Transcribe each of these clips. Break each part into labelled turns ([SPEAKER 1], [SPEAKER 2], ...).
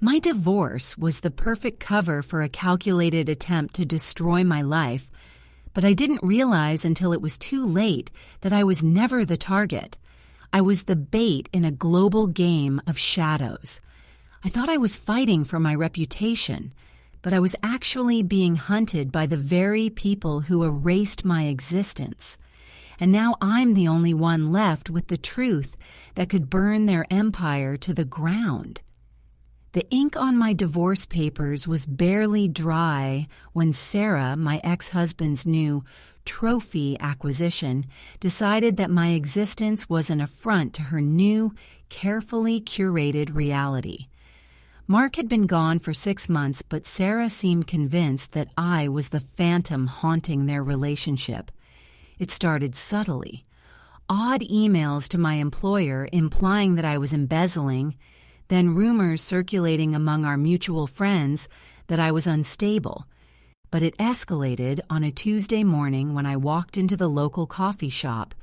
[SPEAKER 1] My divorce was the perfect cover for a calculated attempt to destroy my life, but I didn't realize until it was too late that I was never the target. I was the bait in a global game of shadows. I thought I was fighting for my reputation, but I was actually being hunted by the very people who erased my existence. And now I'm the only one left with the truth that could burn their empire to the ground. The ink on my divorce papers was barely dry when Sarah, my ex-husband's new trophy acquisition, decided that my existence was an affront to her new, carefully curated reality. Mark had been gone for 6 months, but Sarah seemed convinced that I was the phantom haunting their relationship. It started subtly. Odd emails to my employer implying that I was embezzling, then rumors circulating among our mutual friends that I was unstable. But it escalated on a Tuesday morning when I walked into the local coffee shop,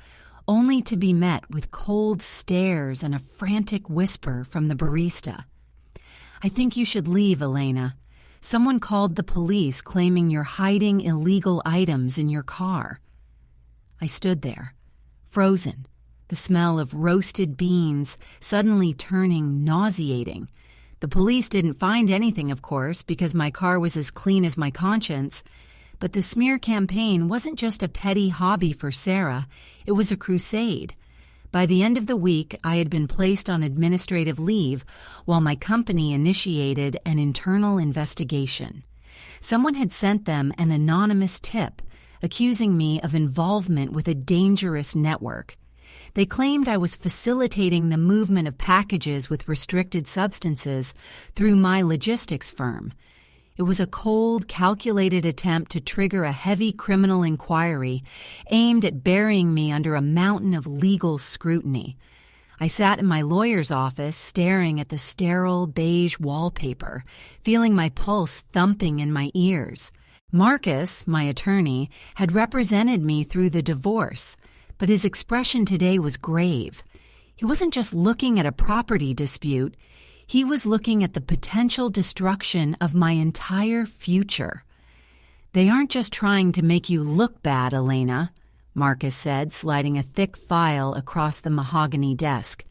[SPEAKER 1] only to be met with cold stares and a frantic whisper from the barista. "I think you should leave, Elena. Someone called the police claiming you're hiding illegal items in your car." I stood there, frozen, the smell of roasted beans suddenly turning nauseating. The police didn't find anything, of course, because my car was as clean as my conscience. But the smear campaign wasn't just a petty hobby for Sarah, it was a crusade. By the end of the week, I had been placed on administrative leave while my company initiated an internal investigation. Someone had sent them an anonymous tip, accusing me of involvement with a dangerous network. They claimed I was facilitating the movement of packages with restricted substances through my logistics firm. It was a cold, calculated attempt to trigger a heavy criminal inquiry aimed at burying me under a mountain of legal scrutiny. I sat in my lawyer's office staring at the sterile beige wallpaper, feeling my pulse thumping in my ears. Marcus, my attorney, had represented me through the divorce, but his expression today was grave. He wasn't just looking at a property dispute, he was looking at the potential destruction of my entire future. "They aren't just trying to make you look bad, Elena," Marcus said, sliding a thick file across the mahogany desk.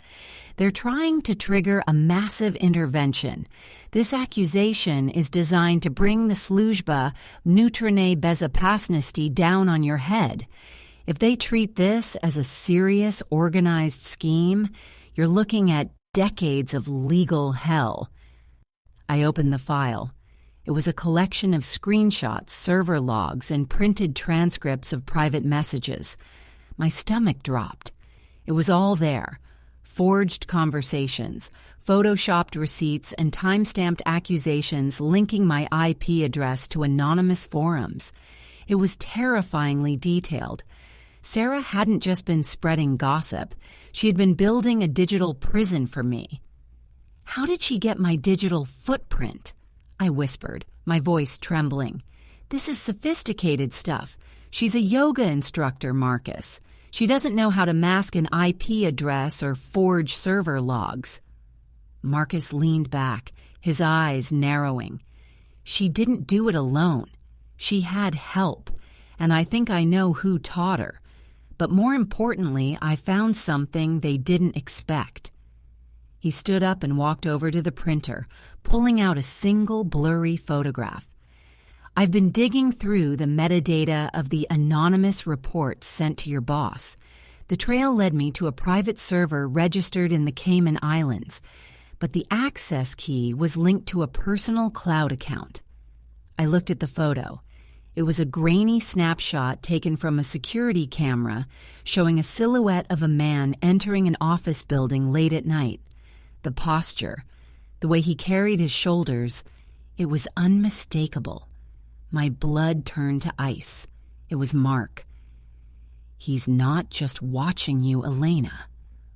[SPEAKER 1] "They're trying to trigger a massive intervention. This accusation is designed to bring the sluzhba neutrone bezopasnosti down on your head. If they treat this as a serious, organized scheme, you're looking at decades of legal hell." I opened the file. It was a collection of screenshots, server logs, and printed transcripts of private messages. My stomach dropped. It was all there. Forged conversations, photoshopped receipts, and time-stamped accusations linking my IP address to anonymous forums. It was terrifyingly detailed. Sarah hadn't just been spreading gossip. She had been building a digital prison for me. "How did she get my digital footprint?" I whispered, my voice trembling. "This is sophisticated stuff. She's a yoga instructor, Marcus. She doesn't know how to mask an IP address or forge server logs." Marcus leaned back, his eyes narrowing. "She didn't do it alone. She had help, and I think I know who taught her. But more importantly, I found something they didn't expect." He stood up and walked over to the printer, pulling out a single blurry photograph. "I've been digging through the metadata of the anonymous reports sent to your boss. The trail led me to a private server registered in the Cayman Islands, but the access key was linked to a personal cloud account." I looked at the photo. It was a grainy snapshot taken from a security camera showing a silhouette of a man entering an office building late at night. The posture, the way he carried his shoulders, it was unmistakable. My blood turned to ice. It was Mark. "He's not just watching you, Elena,"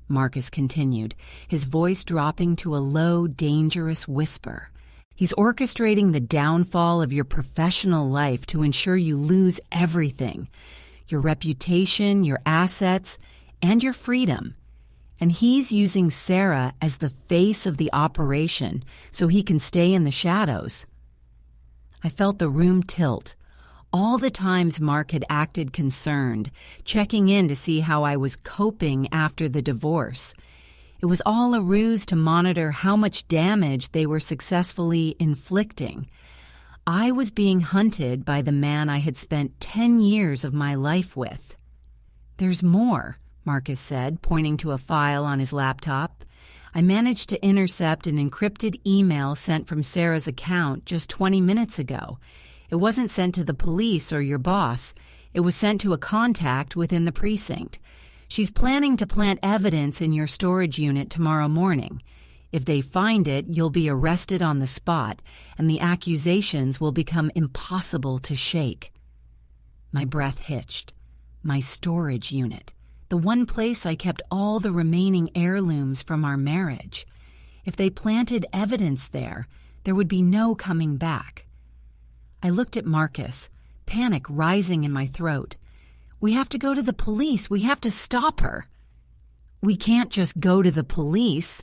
[SPEAKER 1] Marcus continued, his voice dropping to a low, dangerous whisper. "He's orchestrating the downfall of your professional life to ensure you lose everything, your reputation, your assets, and your freedom. and he's using Sarah as the face of the operation so he can stay in the shadows. I felt the room tilt. All the times Mark had acted concerned, checking in to see how I was coping after the divorce. It was all a ruse to monitor how much damage they were successfully inflicting. I was being hunted by the man I had spent 10 years of my life with. "There's more," Marcus said, pointing to a file on his laptop. I managed to intercept an encrypted email sent from Sarah's account just 20 minutes ago. It wasn't sent to the police or your boss. It was sent to a contact within the precinct. She's planning to plant evidence in your storage unit tomorrow morning. If they find it, you'll be arrested on the spot, and the accusations will become impossible to shake. My breath hitched. My storage unit. The one place I kept all the remaining heirlooms from our marriage. If they planted evidence there would be no coming back. I looked at Marcus, panic rising in my throat. "We have to go to the police. We have to stop her." "We can't just go to the police,"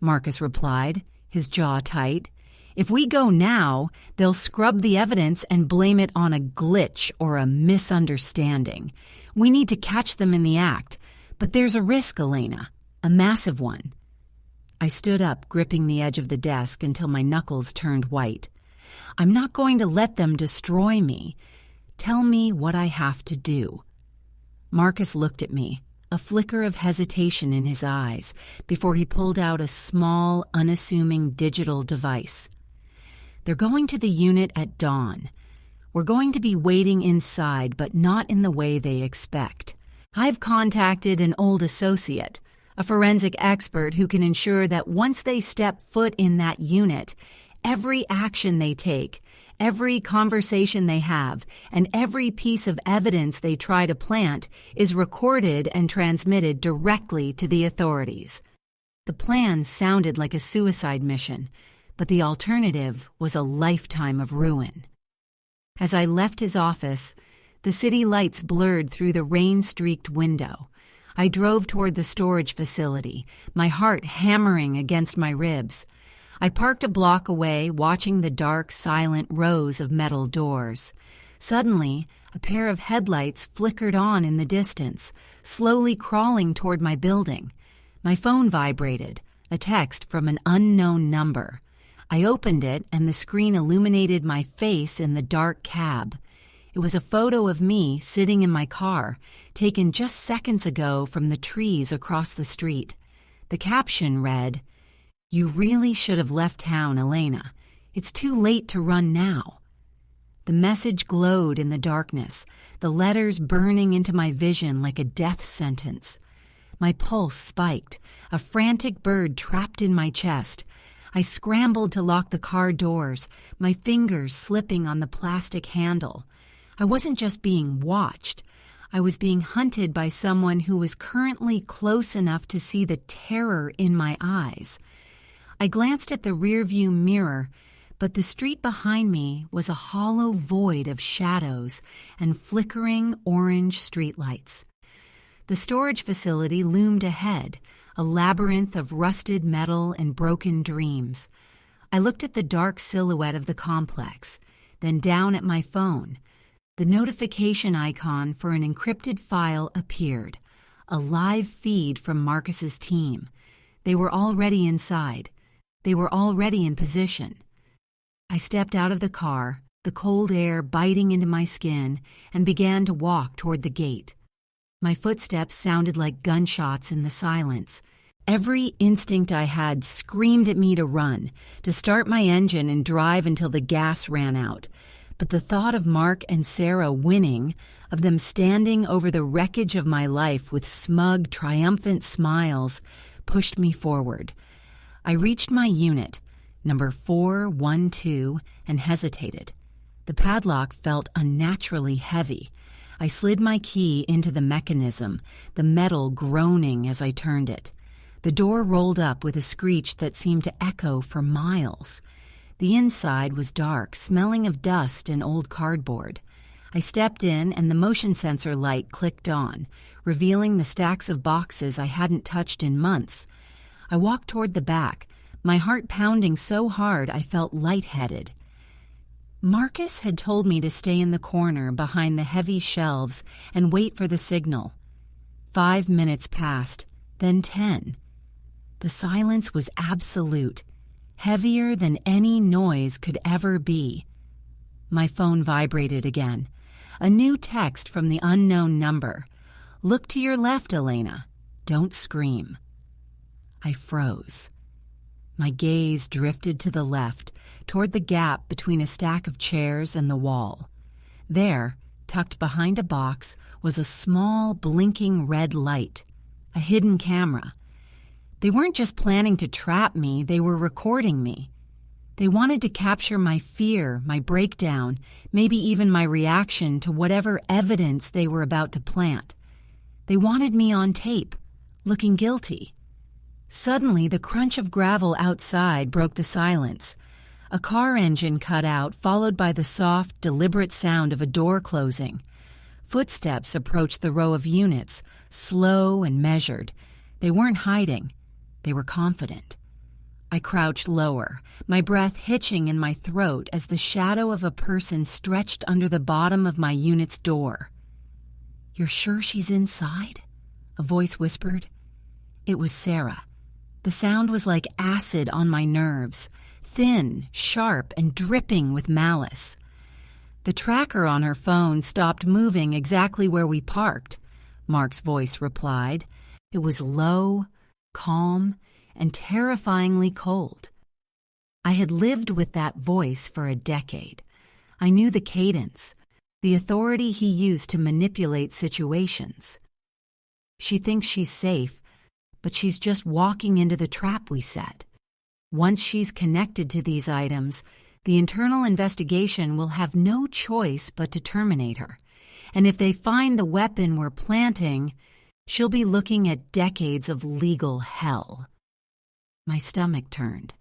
[SPEAKER 1] Marcus replied, his jaw tight. "If we go now, they'll scrub the evidence and blame it on a glitch or a misunderstanding. We need to catch them in the act. But there's a risk, Elena, a massive one." I stood up, gripping the edge of the desk until my knuckles turned white. "I'm not going to let them destroy me. Tell me what I have to do." Marcus looked at me, a flicker of hesitation in his eyes, before he pulled out a small, unassuming digital device. "They're going to the unit at dawn. We're going to be waiting inside, but not in the way they expect. I've contacted an old associate, a forensic expert who can ensure that once they step foot in that unit, every action they take, every conversation they have, and every piece of evidence they try to plant is recorded and transmitted directly to the authorities." The plan sounded like a suicide mission, but the alternative was a lifetime of ruin. As I left his office, the city lights blurred through the rain-streaked window. I drove toward the storage facility, my heart hammering against my ribs. I parked a block away, watching the dark, silent rows of metal doors. Suddenly, a pair of headlights flickered on in the distance, slowly crawling toward my building. My phone vibrated, a text from an unknown number. I opened it, and the screen illuminated my face in the dark cab. It was a photo of me sitting in my car, taken just seconds ago from the trees across the street. The caption read, "You really should have left town, Elena. It's too late to run now." The message glowed in the darkness, the letters burning into my vision like a death sentence. My pulse spiked, a frantic bird trapped in my chest. I scrambled to lock the car doors, my fingers slipping on the plastic handle. I wasn't just being watched. I was being hunted by someone who was currently close enough to see the terror in my eyes. I glanced at the rearview mirror, but the street behind me was a hollow void of shadows and flickering orange streetlights. The storage facility loomed ahead, a labyrinth of rusted metal and broken dreams. I looked at the dark silhouette of the complex, then down at my phone. The notification icon for an encrypted file appeared, a live feed from Marcus's team. They were already inside. They were already in position. I stepped out of the car, the cold air biting into my skin, and began to walk toward the gate. My footsteps sounded like gunshots in the silence. Every instinct I had screamed at me to run, to start my engine and drive until the gas ran out. But the thought of Mark and Sarah winning, of them standing over the wreckage of my life with smug, triumphant smiles, pushed me forward. I reached my unit, number 412, and hesitated. The padlock felt unnaturally heavy. I slid my key into the mechanism, the metal groaning as I turned it. The door rolled up with a screech that seemed to echo for miles. The inside was dark, smelling of dust and old cardboard. I stepped in and the motion sensor light clicked on, revealing the stacks of boxes I hadn't touched in months. I walked toward the back, my heart pounding so hard I felt lightheaded. Marcus had told me to stay in the corner behind the heavy shelves and wait for the signal. 5 minutes passed, then 10. The silence was absolute, heavier than any noise could ever be. My phone vibrated again. A new text from the unknown number. "Look to your left, Elena. Don't scream." I froze. My gaze drifted to the left, toward the gap between a stack of chairs and the wall. There, tucked behind a box, was a small, blinking red light, a hidden camera. They weren't just planning to trap me, they were recording me. They wanted to capture my fear, my breakdown, maybe even my reaction to whatever evidence they were about to plant. They wanted me on tape, looking guilty. Suddenly, the crunch of gravel outside broke the silence. A car engine cut out, followed by the soft, deliberate sound of a door closing. Footsteps approached the row of units, slow and measured. They weren't hiding. They were confident. I crouched lower, my breath hitching in my throat as the shadow of a person stretched under the bottom of my unit's door. "You're sure she's inside?" a voice whispered. It was Sarah. The sound was like acid on my nerves, thin, sharp, and dripping with malice. The tracker on her phone stopped moving exactly where we parked, Mark's voice replied. It was low, calm, and terrifyingly cold. I had lived with that voice for a decade. I knew the cadence, the authority he used to manipulate situations. "She thinks she's safe, but she's just walking into the trap we set. Once she's connected to these items, the internal investigation will have no choice but to terminate her. And if they find the weapon we're planting, she'll be looking at decades of legal hell." My stomach turned.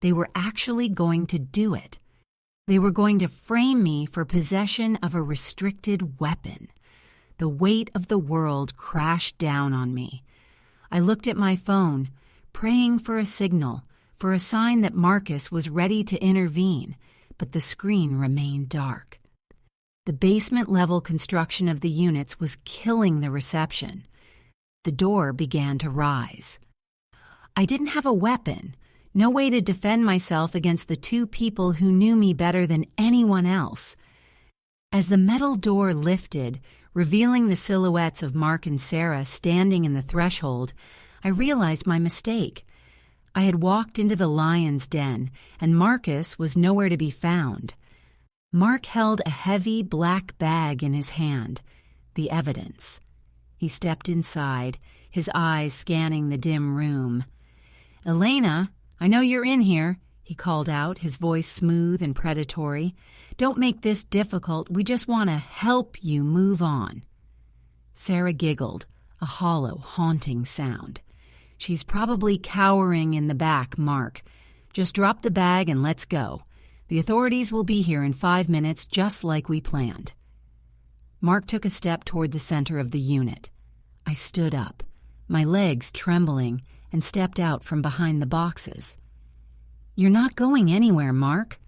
[SPEAKER 1] They were actually going to do it. They were going to frame me for possession of a restricted weapon. The weight of the world crashed down on me. I looked at my phone, praying for a signal, for a sign that Marcus was ready to intervene, but the screen remained dark. The basement-level construction of the units was killing the reception. The door began to rise. I didn't have a weapon, no way to defend myself against the two people who knew me better than anyone else. As the metal door lifted, revealing the silhouettes of Mark and Sarah standing in the threshold, I realized my mistake. I had walked into the lion's den, and Marcus was nowhere to be found. Mark held a heavy black bag in his hand, the evidence. He stepped inside, his eyes scanning the dim room. "Elena, I know you're in here," he called out, his voice smooth and predatory. "Don't make this difficult. We just want to help you move on." Sarah giggled, a hollow, haunting sound. "She's probably cowering in the back, Mark. Just drop the bag and let's go. The authorities will be here in 5 minutes, just like we planned." Mark took a step toward the center of the unit. I stood up, my legs trembling, and stepped out from behind the boxes. "You're not going anywhere, Mark,"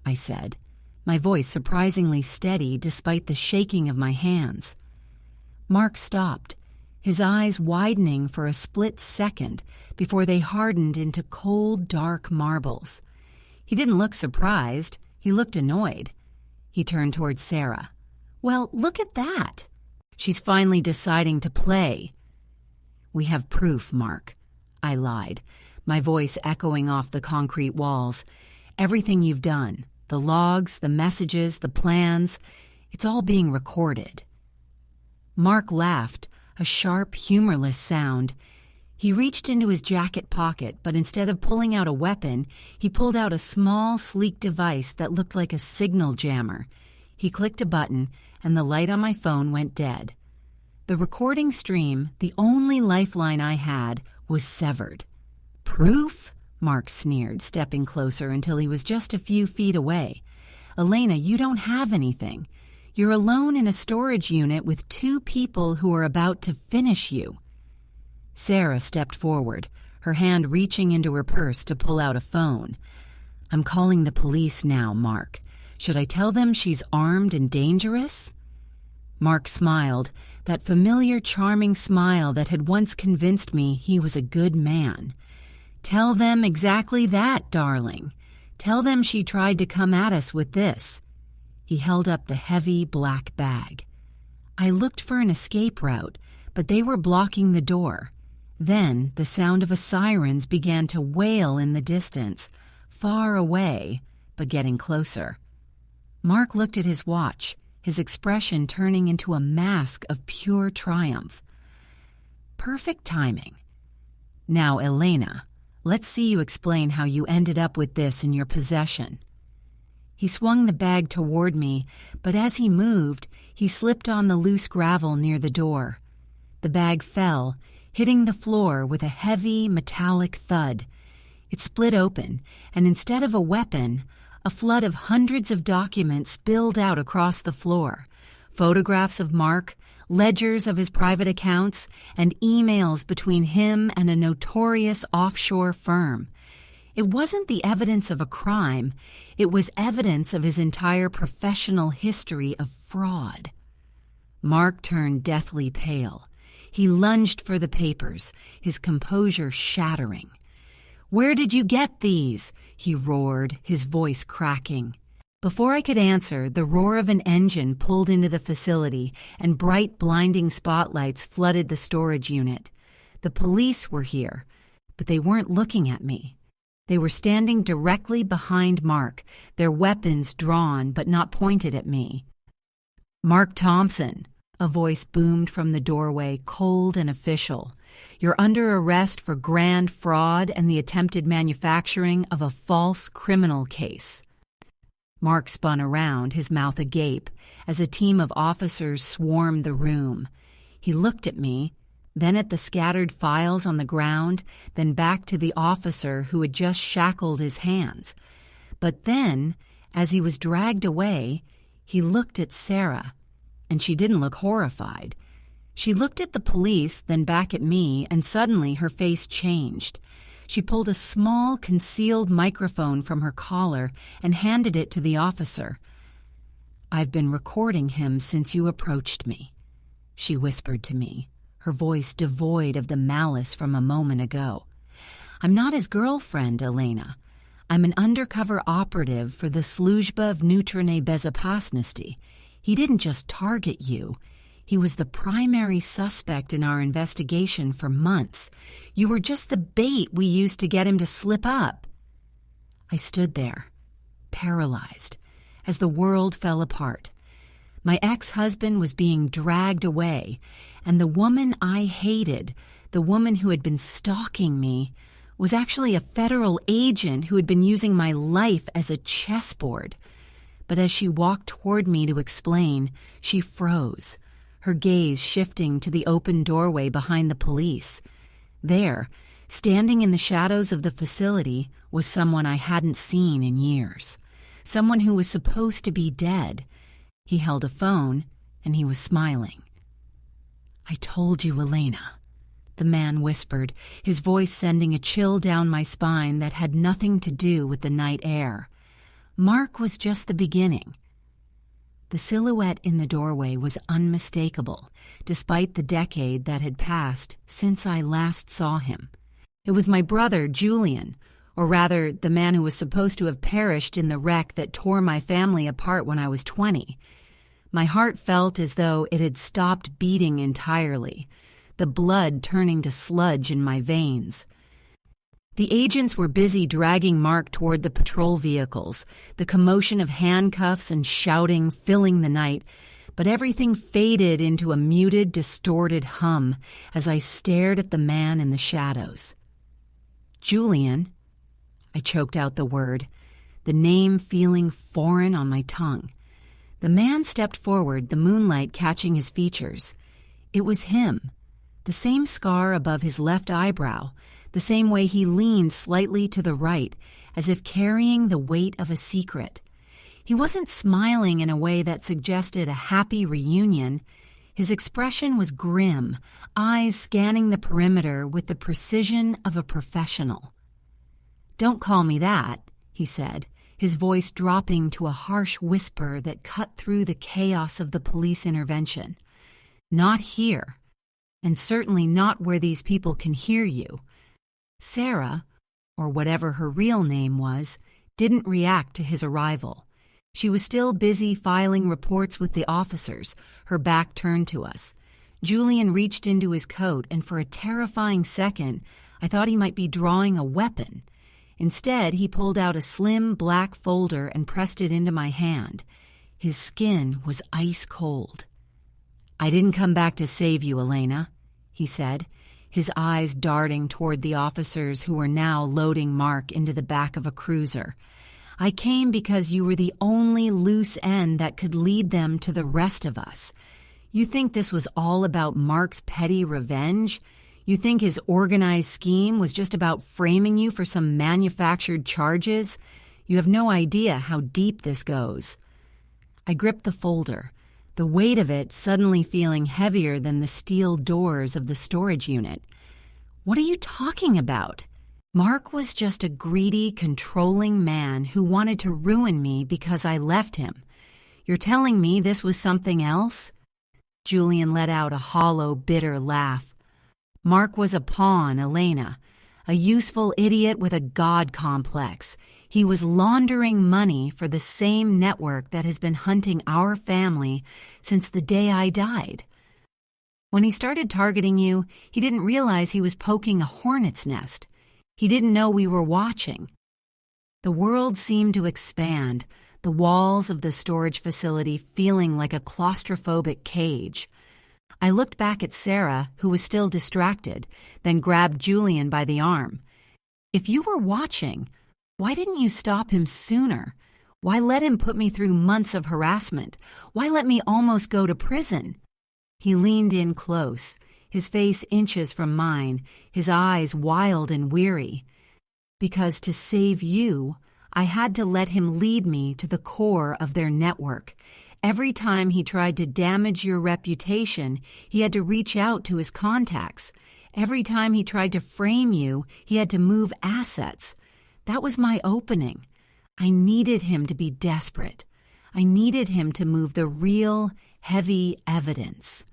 [SPEAKER 1] I said, my voice surprisingly steady despite the shaking of my hands. Mark stopped, his eyes widening for a split second before they hardened into cold, dark marbles. He didn't look surprised, he looked annoyed. He turned toward Sarah. "Well, look at that. She's finally deciding to play." "We have proof, Mark," I lied, my voice echoing off the concrete walls. "Everything you've done, the logs, the messages, the plans, it's all being recorded." Mark laughed, a sharp, humorless sound. He reached into his jacket pocket, but instead of pulling out a weapon, he pulled out a small, sleek device that looked like a signal jammer. He clicked a button, and the light on my phone went dead. The recording stream, the only lifeline I had, was severed. "Proof?" Mark sneered, stepping closer until he was just a few feet away. "Elena, you don't have anything. You're alone in a storage unit with two people who are about to finish you." Sarah stepped forward, her hand reaching into her purse to pull out a phone. "I'm calling the police now, Mark. Should I tell them she's armed and dangerous?" Mark smiled, that familiar charming smile that had once convinced me he was a good man. "Tell them exactly that, darling. Tell them she tried to come at us with this." He held up the heavy black bag. I looked for an escape route, but they were blocking the door. Then the sound of a sirens began to wail in the distance, far away, but getting closer. Mark looked at his watch, his expression turning into a mask of pure triumph. "Perfect timing. Now, Elena, let's see you explain how you ended up with this in your possession." He swung the bag toward me, but as he moved, he slipped on the loose gravel near the door. The bag fell, hitting the floor with a heavy, metallic thud. It split open, and instead of a weapon, a flood of hundreds of documents spilled out across the floor. Photographs of Mark, ledgers of his private accounts, and emails between him and a notorious offshore firm. It wasn't the evidence of a crime, it was evidence of his entire professional history of fraud. Mark turned deathly pale. He lunged for the papers, his composure shattering. "Where did you get these?" he roared, his voice cracking. Before I could answer, the roar of an engine pulled into the facility, and bright, blinding spotlights flooded the storage unit. The police were here, but they weren't looking at me. They were standing directly behind Mark, their weapons drawn but not pointed at me. "Mark Thompson," a voice boomed from the doorway, cold and official. "You're under arrest for grand fraud and the attempted manufacturing of a false criminal case." Mark spun around, his mouth agape, as a team of officers swarmed the room. He looked at me, then at the scattered files on the ground, then back to the officer who had just shackled his hands. But then, as he was dragged away, he looked at Sarah, and she didn't look horrified. She looked at the police, then back at me, and suddenly her face changed. She pulled a small, concealed microphone from her collar and handed it to the officer. "I've been recording him since you approached me," she whispered to me, her voice devoid of the malice from a moment ago. "I'm not his girlfriend, Elena. I'm an undercover operative for the Sluzhba Vnutrennei Bezopasnosti. He didn't just target you. He was the primary suspect in our investigation for months. You were just the bait we used to get him to slip up." I stood there, paralyzed, as the world fell apart. My ex-husband was being dragged away, and the woman I hated, the woman who had been stalking me, was actually a federal agent who had been using my life as a chessboard. But as she walked toward me to explain, she froze, her gaze shifting to the open doorway behind the police. There, standing in the shadows of the facility, was someone I hadn't seen in years, someone who was supposed to be dead. He held a phone, and he was smiling. "I told you, Elena," the man whispered, his voice sending a chill down my spine that had nothing to do with the night air. Mark was just the beginning. The silhouette in the doorway was unmistakable, despite the decade that had passed since I last saw him. It was my brother, Julian, or rather, the man who was supposed to have perished in the wreck that tore my family apart when I was 20. My heart felt as though it had stopped beating entirely, the blood turning to sludge in my veins. The agents were busy dragging Mark toward the patrol vehicles, the commotion of handcuffs and shouting filling the night, but everything faded into a muted, distorted hum as I stared at the man in the shadows. "Julian," I choked out the word, the name feeling foreign on my tongue. The man stepped forward, the moonlight catching his features. It was him, the same scar above his left eyebrow, the same way he leaned slightly to the right, as if carrying the weight of a secret. He wasn't smiling in a way that suggested a happy reunion. His expression was grim, eyes scanning the perimeter with the precision of a professional. "Don't call me that," he said, his voice dropping to a harsh whisper that cut through the chaos of the police intervention. "Not here, and certainly not where these people can hear you." Sarah, or whatever her real name was, didn't react to his arrival. She was still busy filing reports with the officers, her back turned to us. Julian reached into his coat, and for a terrifying second, I thought he might be drawing a weapon. Instead, he pulled out a slim black folder and pressed it into my hand. His skin was ice cold. "I didn't come back to save you, Elena," he said, his eyes darting toward the officers who were now loading Mark into the back of a cruiser. "I came because you were the only loose end that could lead them to the rest of us. You think this was all about Mark's petty revenge? You think his organized scheme was just about framing you for some manufactured charges? You have no idea how deep this goes." I gripped the folder, the weight of it suddenly feeling heavier than the steel doors of the storage unit. "What are you talking about? Mark was just a greedy, controlling man who wanted to ruin me because I left him. You're telling me this was something else?" Julian let out a hollow, bitter laugh. "Mark was a pawn, Elena, a useful idiot with a god complex. He was laundering money for the same network that has been hunting our family since the day I died. When he started targeting you, he didn't realize he was poking a hornet's nest. He didn't know we were watching." The world seemed to expand, the walls of the storage facility feeling like a claustrophobic cage. I looked back at Sarah, who was still distracted, then grabbed Julian by the arm. "If you were watching, why didn't you stop him sooner? Why let him put me through months of harassment? Why let me almost go to prison?" He leaned in close, his face inches from mine, his eyes wild and weary. "Because to save you, I had to let him lead me to the core of their network. Every time he tried to damage your reputation, he had to reach out to his contacts. Every time he tried to frame you, he had to move assets. That was my opening. I needed him to be desperate. I needed him to move the real, heavy evidence."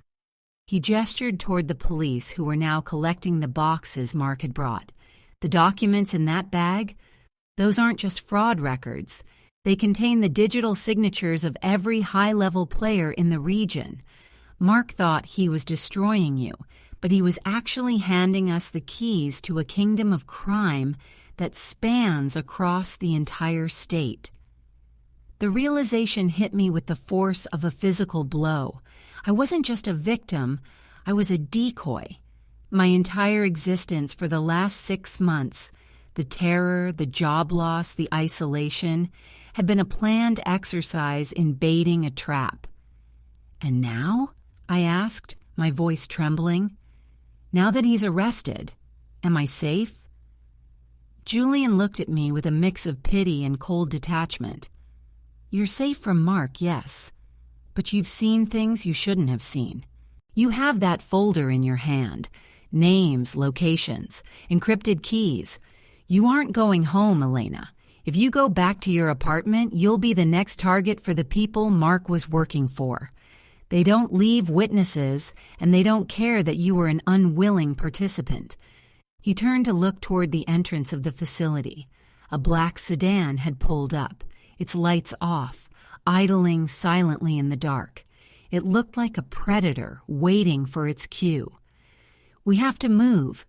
[SPEAKER 1] He gestured toward the police, who were now collecting the boxes Mark had brought. "The documents in that bag? Those aren't just fraud records. They contain the digital signatures of every high-level player in the region. Mark thought he was destroying you, but he was actually handing us the keys to a kingdom of crime that spans across the entire state." The realization hit me with the force of a physical blow. I wasn't just a victim, I was a decoy. My entire existence for the last 6 months, the terror, the job loss, the isolation, had been a planned exercise in baiting a trap. "And now?" I asked, my voice trembling. "Now that he's arrested, am I safe?" Julian looked at me with a mix of pity and cold detachment. "You're safe from Mark, yes. But you've seen things you shouldn't have seen. You have that folder in your hand. Names, locations, encrypted keys. You aren't going home, Elena. If you go back to your apartment, you'll be the next target for the people Mark was working for. They don't leave witnesses, and they don't care that you were an unwilling participant." He turned to look toward the entrance of the facility. A black sedan had pulled up, its lights off, idling silently in the dark. It looked like a predator waiting for its cue. "We have to move,"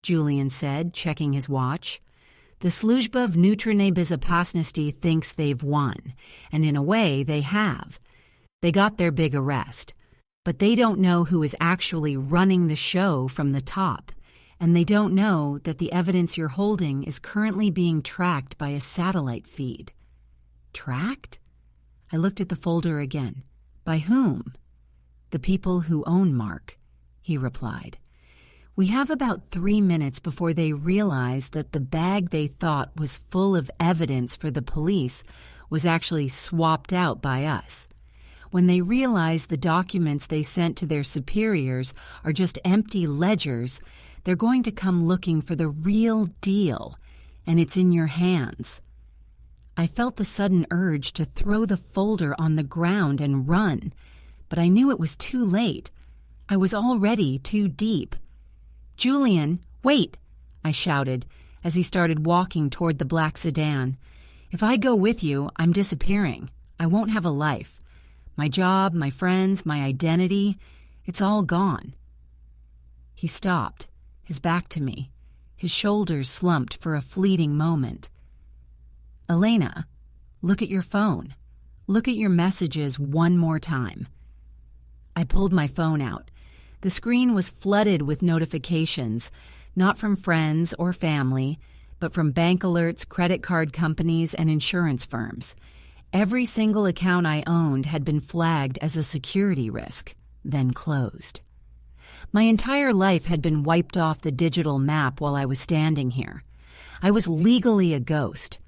[SPEAKER 1] Julian said, checking his watch. "The Sluzhba Vnutrennei Bezopasnosti thinks they've won, and in a way they have. They got their big arrest, but they don't know who is actually running the show from the top, and they don't know that the evidence you're holding is currently being tracked by a satellite feed." "Tracked?" I looked at the folder again. "By whom?" "The people who own Mark," he replied. "We have about 3 minutes before they realize that the bag they thought was full of evidence for the police was actually swapped out by us. When they realize the documents they sent to their superiors are just empty ledgers, they're going to come looking for the real deal, and it's in your hands. I felt the sudden urge to throw the folder on the ground and run, but I knew it was too late. I was already too deep. "Julian, wait!" I shouted as he started walking toward the black sedan. "If I go with you, I'm disappearing. I won't have a life. My job, my friends, my identity, it's all gone." He stopped, his back to me, his shoulders slumped for a fleeting moment. "Elena, look at your phone. Look at your messages one more time." I pulled my phone out. The screen was flooded with notifications, not from friends or family, but from bank alerts, credit card companies, and insurance firms. Every single account I owned had been flagged as a security risk, then closed. My entire life had been wiped off the digital map while I was standing here. I was legally a ghost.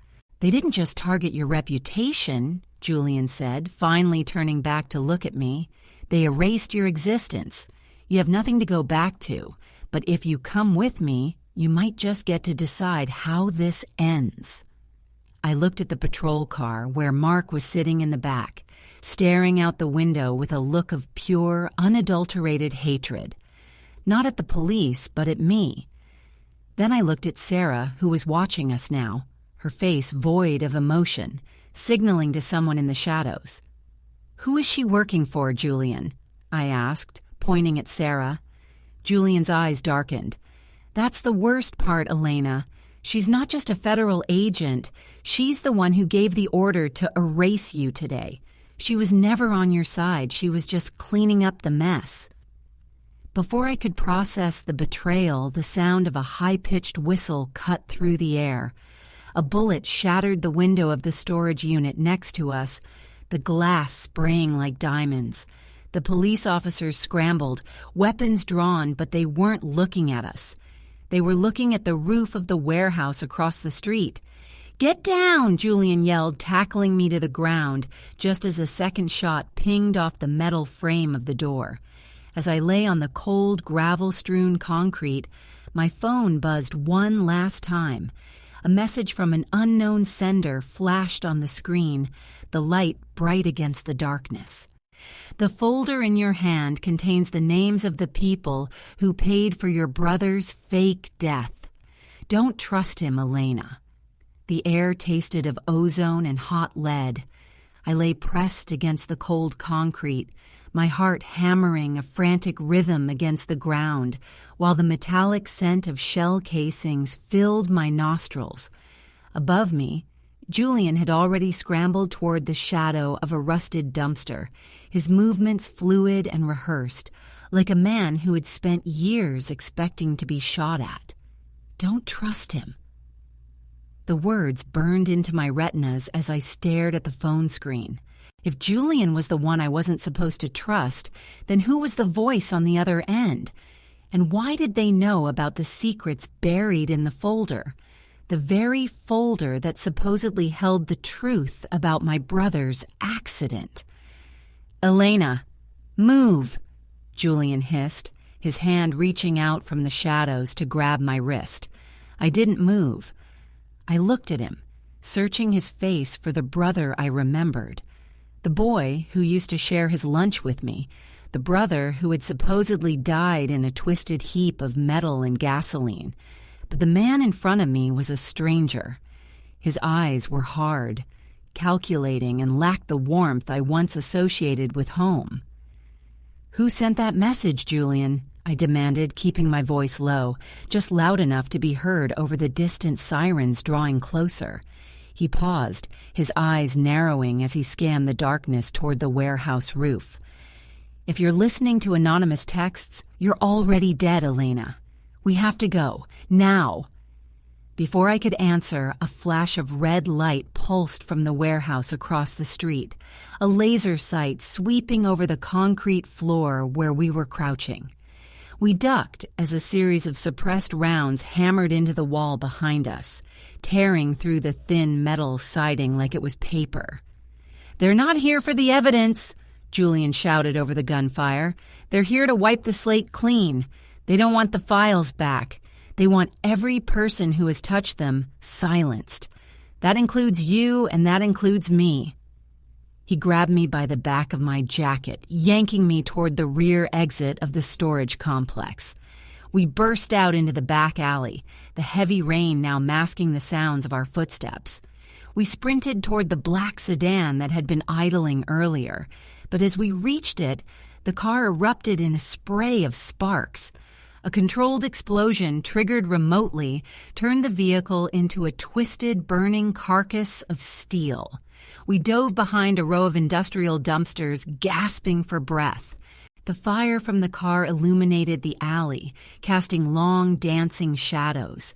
[SPEAKER 1] "They didn't just target your reputation," Julian said, finally turning back to look at me. "They erased your existence. You have nothing to go back to, but if you come with me, you might just get to decide how this ends." I looked at the patrol car where Mark was sitting in the back, staring out the window with a look of pure, unadulterated hatred. Not at the police, but at me. Then I looked at Sarah, who was watching us now, her face void of emotion, signaling to someone in the shadows. "Who is she working for, Julian?" I asked, pointing at Sarah. Julian's eyes darkened. "That's the worst part, Elena. She's not just a federal agent. She's the one who gave the order to erase you today. She was never on your side. She was just cleaning up the mess." Before I could process the betrayal, the sound of a high-pitched whistle cut through the air. A bullet shattered the window of the storage unit next to us, the glass spraying like diamonds. The police officers scrambled, weapons drawn, but they weren't looking at us. They were looking at the roof of the warehouse across the street. "Get down!" Julian yelled, tackling me to the ground, just as a second shot pinged off the metal frame of the door. As I lay on the cold, gravel-strewn concrete, my phone buzzed one last time. A message from an unknown sender flashed on the screen, the light bright against the darkness. "The folder in your hand contains the names of the people who paid for your brother's fake death. Don't trust him, Elena." The air tasted of ozone and hot lead. I lay pressed against the cold concrete, my heart hammering a frantic rhythm against the ground, while the metallic scent of shell casings filled my nostrils. Above me, Julian had already scrambled toward the shadow of a rusted dumpster, his movements fluid and rehearsed, like a man who had spent years expecting to be shot at. Don't trust him. The words burned into my retinas as I stared at the phone screen. If Julian was the one I wasn't supposed to trust, then who was the voice on the other end? And why did they know about the secrets buried in the folder? The very folder that supposedly held the truth about my brother's accident. "Elena, move," Julian hissed, his hand reaching out from the shadows to grab my wrist. I didn't move. I looked at him, searching his face for the brother I remembered. The boy who used to share his lunch with me, the brother who had supposedly died in a twisted heap of metal and gasoline. But the man in front of me was a stranger. His eyes were hard, calculating, and lacked the warmth I once associated with home. "Who sent that message, Julian?" I demanded, keeping my voice low, just loud enough to be heard over the distant sirens drawing closer. He paused, his eyes narrowing as he scanned the darkness toward the warehouse roof. "If you're listening to anonymous texts, you're already dead, Elena. We have to go, now." Before I could answer, a flash of red light pulsed from the warehouse across the street, a laser sight sweeping over the concrete floor where we were crouching. We ducked as a series of suppressed rounds hammered into the wall behind us, tearing through the thin metal siding like it was paper. "They're not here for the evidence," Julian shouted over the gunfire. "They're here to wipe the slate clean. They don't want the files back. They want every person who has touched them silenced. That includes you, and that includes me." He grabbed me by the back of my jacket, yanking me toward the rear exit of the storage complex. We burst out into the back alley, the heavy rain now masking the sounds of our footsteps. We sprinted toward the black sedan that had been idling earlier, but as we reached it, the car erupted in a spray of sparks. A controlled explosion, triggered remotely, turned the vehicle into a twisted, burning carcass of steel. We dove behind a row of industrial dumpsters, gasping for breath. The fire from the car illuminated the alley, casting long, dancing shadows.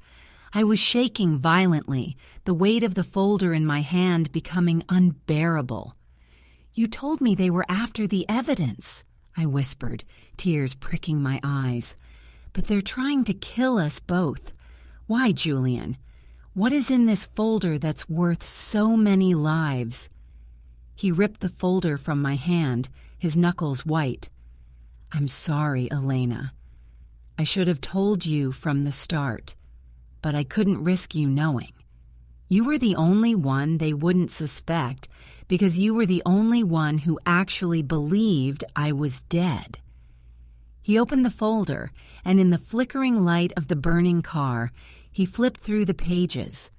[SPEAKER 1] I was shaking violently, the weight of the folder in my hand becoming unbearable. "You told me they were after the evidence," I whispered, tears pricking my eyes. "But they're trying to kill us both. Why, Julian? What is in this folder that's worth so many lives?" He ripped the folder from my hand, his knuckles white. "I'm sorry, Elena. I should have told you from the start, but I couldn't risk you knowing. You were the only one they wouldn't suspect because you were the only one who actually believed I was dead." He opened the folder, and in the flickering light of the burning car, he flipped through the pages.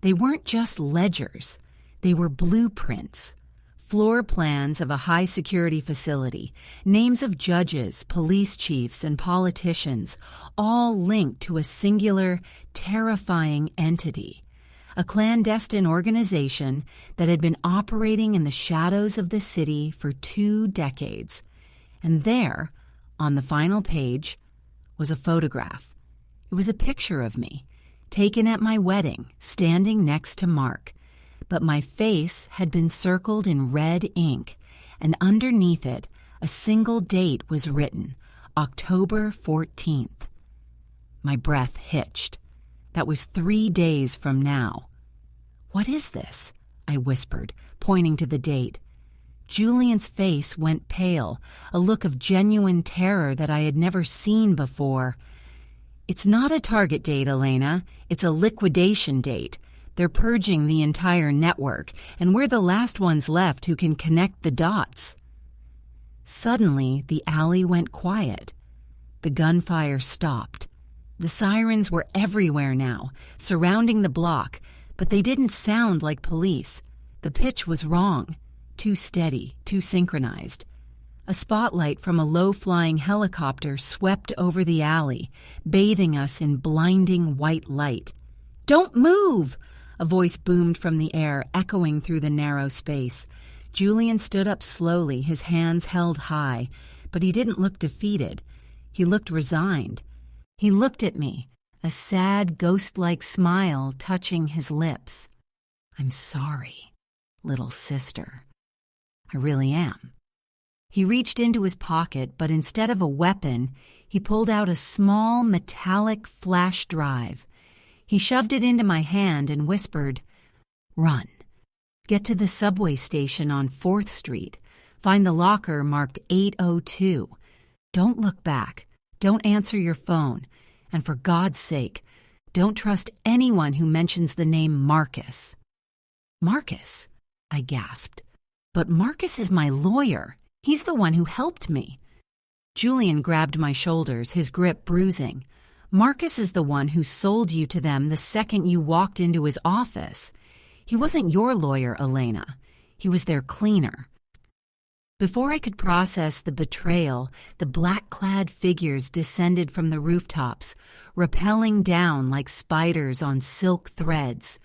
[SPEAKER 1] They weren't just ledgers. They were blueprints. Floor plans of a high-security facility, names of judges, police chiefs, and politicians, all linked to a singular, terrifying entity. A clandestine organization that had been operating in the shadows of the city for 2 decades. And there, on the final page, was a photograph. It was a picture of me, taken at my wedding, standing next to Mark. But my face had been circled in red ink, and underneath it, a single date was written, October 14th. My breath hitched. That was 3 days from now. "What is this?" I whispered, pointing to the date. Julian's face went pale, a look of genuine terror that I had never seen before. "It's not a target date, Elena. It's a liquidation date. They're purging the entire network, and we're the last ones left who can connect the dots." Suddenly, the alley went quiet. The gunfire stopped. The sirens were everywhere now, surrounding the block, but they didn't sound like police. The pitch was wrong. Too steady, too synchronized. A spotlight from a low-flying helicopter swept over the alley, bathing us in blinding white light. "Don't move!" A voice boomed from the air, echoing through the narrow space. Julian stood up slowly, his hands held high, but he didn't look defeated. He looked resigned. He looked at me, a sad, ghost-like smile touching his lips. "I'm sorry, little sister. I really am." He reached into his pocket, but instead of a weapon, he pulled out a small metallic flash drive. He shoved it into my hand and whispered, "Run. Get to the subway station on 4th Street. Find the locker marked 802. Don't look back. Don't answer your phone. And for God's sake, don't trust anyone who mentions the name Marcus." "Marcus?" I gasped. "But Marcus is my lawyer. He's the one who helped me." Julian grabbed my shoulders, his grip bruising. "Marcus is the one who sold you to them the second you walked into his office. He wasn't your lawyer, Elena. He was their cleaner." Before I could process the betrayal, the black-clad figures descended from the rooftops, rappelling down like spiders on silk threads.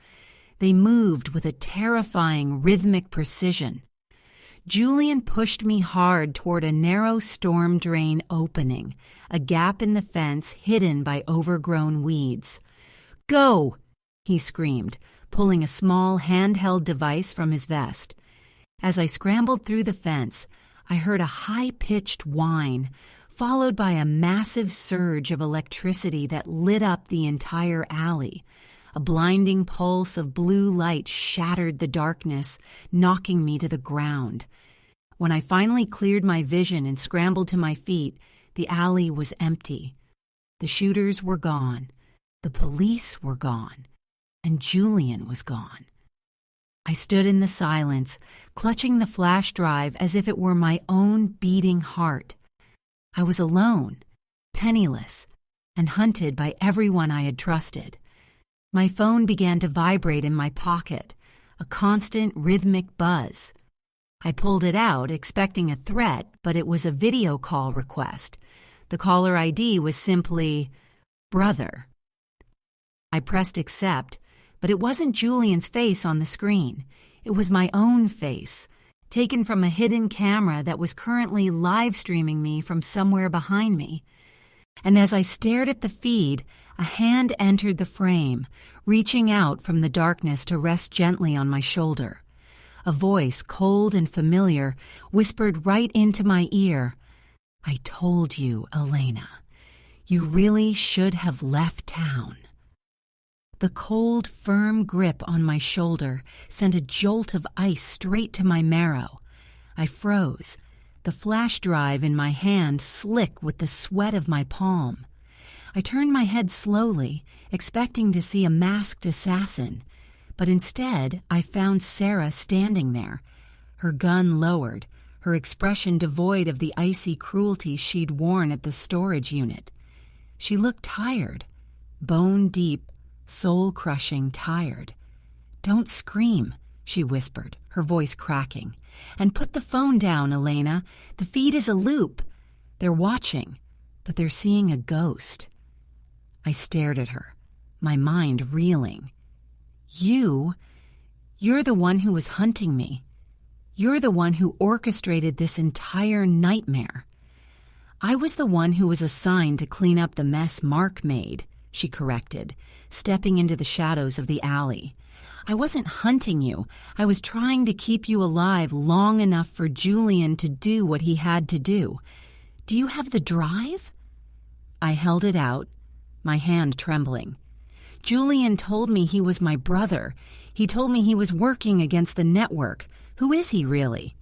[SPEAKER 1] They moved with a terrifying rhythmic precision. Julian pushed me hard toward a narrow storm drain opening, a gap in the fence hidden by overgrown weeds. "Go!" he screamed, pulling a small handheld device from his vest. As I scrambled through the fence, I heard a high-pitched whine, followed by a massive surge of electricity that lit up the entire alley. A blinding pulse of blue light shattered the darkness, knocking me to the ground. When I finally cleared my vision and scrambled to my feet, the alley was empty. The shooters were gone. The police were gone. And Julian was gone. I stood in the silence, clutching the flash drive as if it were my own beating heart. I was alone, penniless, and hunted by everyone I had trusted. My phone began to vibrate in my pocket, a constant rhythmic buzz. I pulled it out, expecting a threat, but it was a video call request. The caller ID was simply, "Brother." I pressed accept, but it wasn't Julian's face on the screen. It was my own face, taken from a hidden camera that was currently live streaming me from somewhere behind me. And as I stared at the feed, a hand entered the frame, reaching out from the darkness to rest gently on my shoulder. A voice, cold and familiar, whispered right into my ear, "I told you, Elena. You really should have left town." The cold, firm grip on my shoulder sent a jolt of ice straight to my marrow. I froze, the flash drive in my hand slick with the sweat of my palm. I turned my head slowly, expecting to see a masked assassin, but instead I found Sarah standing there, her gun lowered, her expression devoid of the icy cruelty she'd worn at the storage unit. She looked tired, bone-deep, soul-crushing tired. "Don't scream," she whispered, her voice cracking. "And put the phone down, Elena. The feed is a loop. They're watching, but they're seeing a ghost." I stared at her, my mind reeling. You're the one who was hunting me. You're the one who orchestrated this entire nightmare." "I was the one who was assigned to clean up the mess Mark made," she corrected, stepping into the shadows of the alley. "I wasn't hunting you. I was trying to keep you alive long enough for Julian to do what he had to do. Do you have the drive?" I held it out, my hand trembling. "Julian told me he was my brother. He told me he was working against the network. Who is he, really?"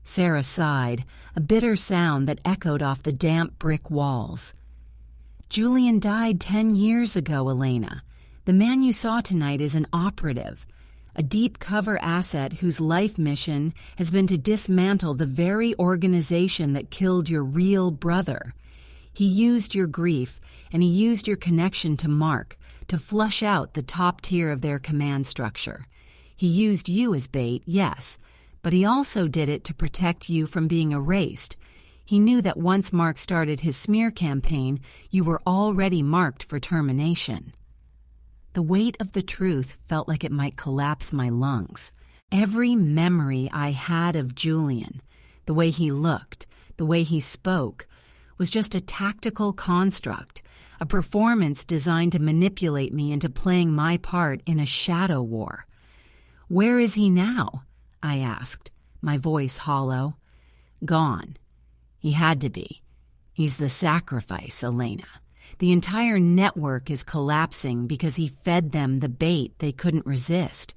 [SPEAKER 1] Sarah sighed, a bitter sound that echoed off the damp brick walls. "Julian died 10 years ago, Elena. The man you saw tonight is an operative, a deep-cover asset whose life mission has been to dismantle the very organization that killed your real brother. He used your grief, and he used your connection to Mark to flush out the top tier of their command structure. He used you as bait, yes, but he also did it to protect you from being erased. He knew that once Mark started his smear campaign, you were already marked for termination." The weight of the truth felt like it might collapse my lungs. Every memory I had of Julian, the way he looked, the way he spoke, was just a tactical construct, a performance designed to manipulate me into playing my part in a shadow war. "Where is he now?" I asked, my voice hollow. "Gone. He had to be. He's the sacrifice, Elena. The entire network is collapsing because he fed them the bait they couldn't resist.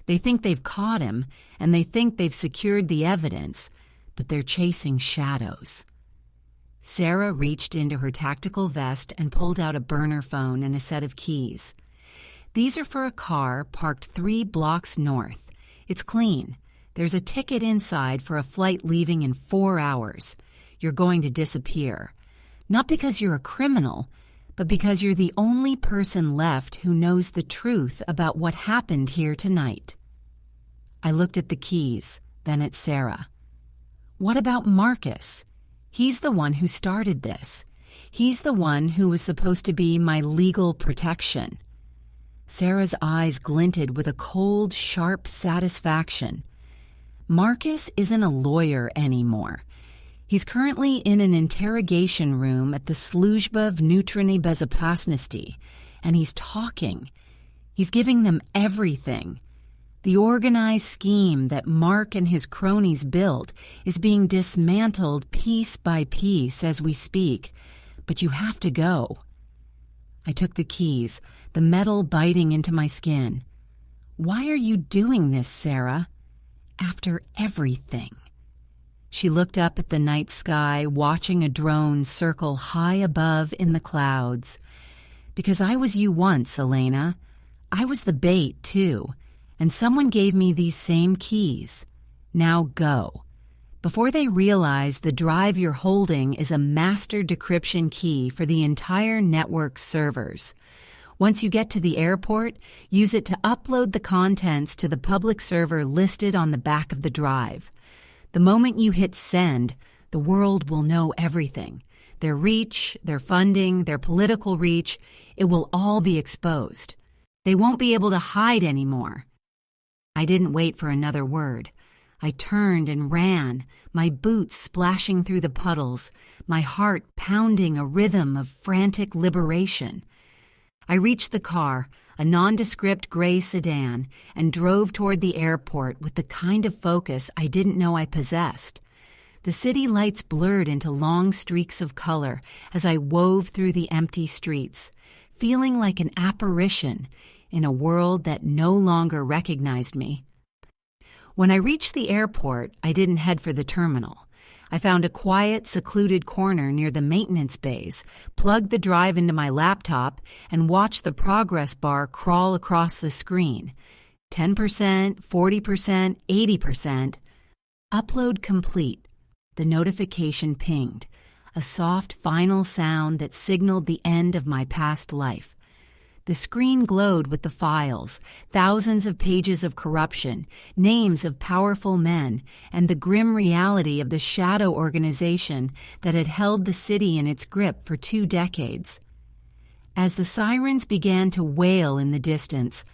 [SPEAKER 1] They think they've caught him, and they think they've secured the evidence, but they're chasing shadows." Sarah reached into her tactical vest and pulled out a burner phone and a set of keys. "These are for a car parked 3 blocks north. It's clean. There's a ticket inside for a flight leaving in 4 hours. You're going to disappear. Not because you're a criminal, but because you're the only person left who knows the truth about what happened here tonight." I looked at the keys, then at Sarah. "What about Marcus? He's the one who started this. He's the one who was supposed to be my legal protection." Sarah's eyes glinted with a cold, sharp satisfaction. "Marcus isn't a lawyer anymore. He's currently in an interrogation room at the Sluzhba Vnutrennyi Bezopasnosti, and he's talking. He's giving them everything. The organized scheme that Mark and his cronies built is being dismantled piece by piece as we speak, but you have to go. I took the keys, the metal biting into my skin. Why are you doing this, Sarah? After everything. She looked up at the night sky, watching a drone circle high above in the clouds. Because I was you once, Elena. I was the bait, too. And someone gave me these same keys. Now go. Before they realize the drive you're holding is a master decryption key for the entire network's servers. Once you get to the airport, use it to upload the contents to the public server listed on the back of the drive. The moment you hit send, the world will know everything. Their reach, their funding, their political reach, it will all be exposed. They won't be able to hide anymore. I didn't wait for another word. I turned and ran, my boots splashing through the puddles, my heart pounding a rhythm of frantic liberation. I reached the car, a nondescript gray sedan, and drove toward the airport with the kind of focus I didn't know I possessed. The city lights blurred into long streaks of color as I wove through the empty streets, feeling like an apparition in a world that no longer recognized me. When I reached the airport, I didn't head for the terminal. I found a quiet, secluded corner near the maintenance bays, plugged the drive into my laptop, and watched the progress bar crawl across the screen. 10%, 40%, 80%. Upload complete. The notification pinged, a soft final sound that signaled the end of my past life. The screen glowed with the files, thousands of pages of corruption, names of powerful men, and the grim reality of the shadow organization that had held the city in its grip for 2 decades. As the sirens began to wail in the distance,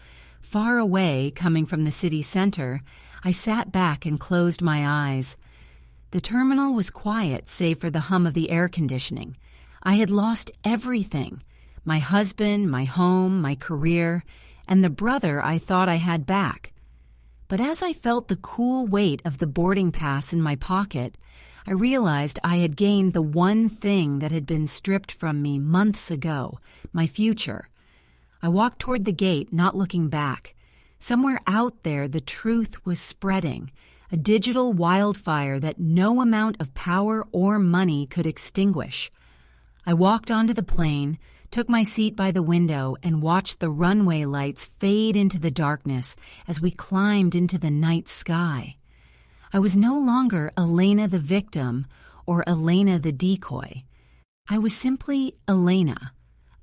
[SPEAKER 1] far away coming from the city center, I sat back and closed my eyes. The terminal was quiet save for the hum of the air conditioning. I had lost everything. My husband, my home, my career, and the brother I thought I had back. But as I felt the cool weight of the boarding pass in my pocket, I realized I had gained the one thing that had been stripped from me months ago, my future. I walked toward the gate, not looking back. Somewhere out there, the truth was spreading, a digital wildfire that no amount of power or money could extinguish. I walked onto the plane, took my seat by the window, and watched the runway lights fade into the darkness as we climbed into the night sky. I was no longer Elena the victim or Elena the decoy. I was simply Elena,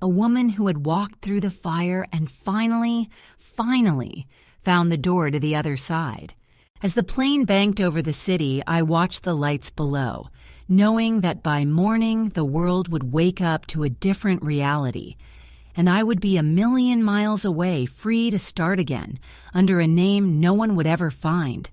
[SPEAKER 1] a woman who had walked through the fire and finally found the door to the other side. As the plane banked over the city, I watched the lights below, knowing that by morning the world would wake up to a different reality, and I would be 1,000,000 miles away, free to start again, under a name no one would ever find.